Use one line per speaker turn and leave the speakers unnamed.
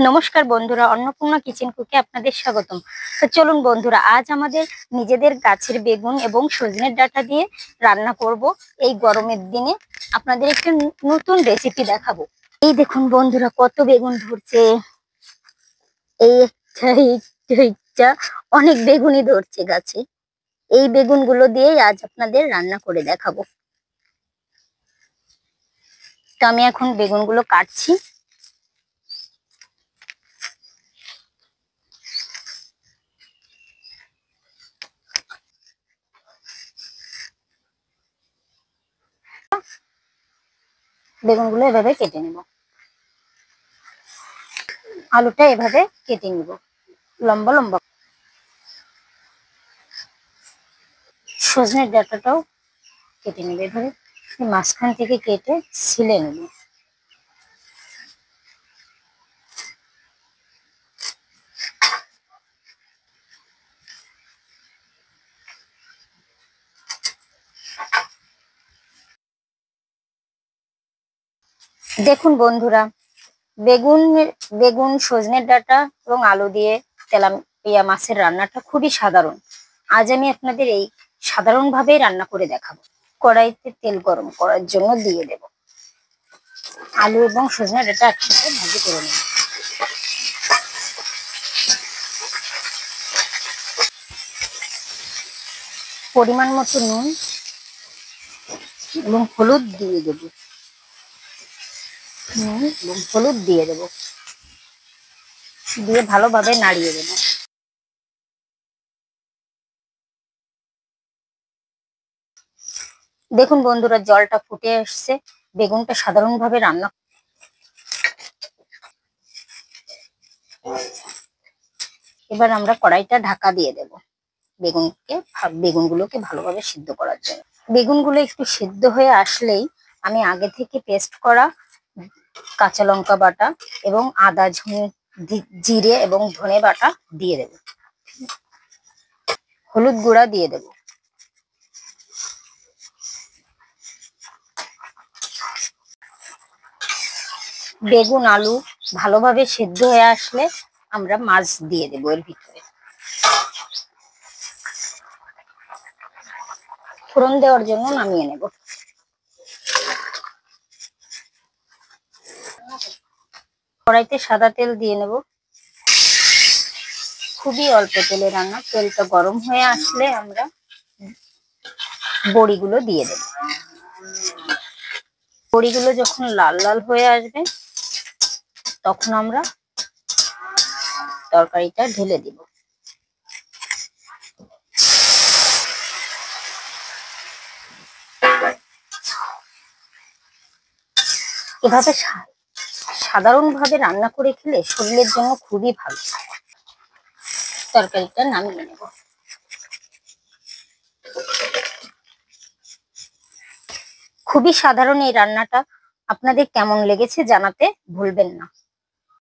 নমস্কার বন্ধুরা, অন্নপূর্ণা কিচেন কুকে আপনাদের স্বাগতম। তো চলুন বন্ধুরা, আজ আমাদের নিজেদের গাছের বেগুন এবং সজনের ডাঁটা দিয়ে রান্না করব। এই গরমের দিনে আপনাদের একটা নতুন রেসিপি দেখাবো। এই দেখুন বন্ধুরা, কত বেগুন ধরছে। এই একটা এইটা এইটা অনেক বেগুনই ধরছে গাছে। এই বেগুনগুলো দিয়েই আজ আপনাদের রান্না করে দেখাবো। তো আমি এখন বেগুনগুলো কাটছি। বেগুনগুলো এভাবে কেটে নেব, আলুটা এভাবে কেটে নিব লম্বা লম্বা। সজনের ডাঁটাটাও কেটে নেবে এভাবে, মাঝখান থেকে কেটে ছিলে নেবে। দেখুন বন্ধুরা, বেগুন বেগুন সজনের ডাঁটা এবং আলু দিয়ে তেলাপিয়া মাছের রান্নাটা খুবই সাধারণ। আজ আমি আপনাদের এই সাধারণ ভাবেই রান্না করে দেখাবো। কড়াইতে তেল গরম করার জন্য দিয়ে দেব। আলু এবং সজনের ডাঁটা একসাথে ভাজি করে নেব। পরিমাণ মতো নুন এবং হলুদ দিয়ে দেব। নুন এবং হলুদ দিয়ে দেব, দিয়ে ভালোভাবে নাড়িয়ে দেব। দেখুন বন্ধুরা, জলটা ফুটে আসছে। বেগুনটা সাধারণভাবে রান্না, এবার আমরা কড়াইটা ঢাকা দিয়ে দেব বেগুনগুলোকে ভালোভাবে সিদ্ধ করার জন্য। বেগুনগুলো একটু সিদ্ধ হয়ে আসলেই আমি আগে থেকে পেস্ট করা কাঁচা লঙ্কা বাটা এবং আদা জিরে এবং ধনে বাটা দিয়ে দেব। হলুদ গুঁড়া দিয়ে দেব। বেগুন আলু ভালোভাবে সিদ্ধ হয়ে আসলে আমরা মাছ দিয়ে দেবো এর ভিতরে। ফোড়ন দেওয়ার জন্য নামিয়ে নেব। কড়াইতে সাদা তেল দিয়ে নেব। খুবই অল্প তেলে রান্না। তেলটা গরম হয়ে আসলে আমরা বড়িগুলো দিয়ে দেব। বড়িগুলো যখন লাল লাল হয়ে আসবে তখন আমরা তরকারিটা ঢেলে দিব। এভাবে সাধারণভাবে রান্না করে খেলে শরীরের জন্য খুবই ভালো। তরকারিটা নামিয়ে নেব। খুবই সাধারণ এই রান্নাটা, আপনাদের কেমন লেগেছে জানাতে ভুলবেন না।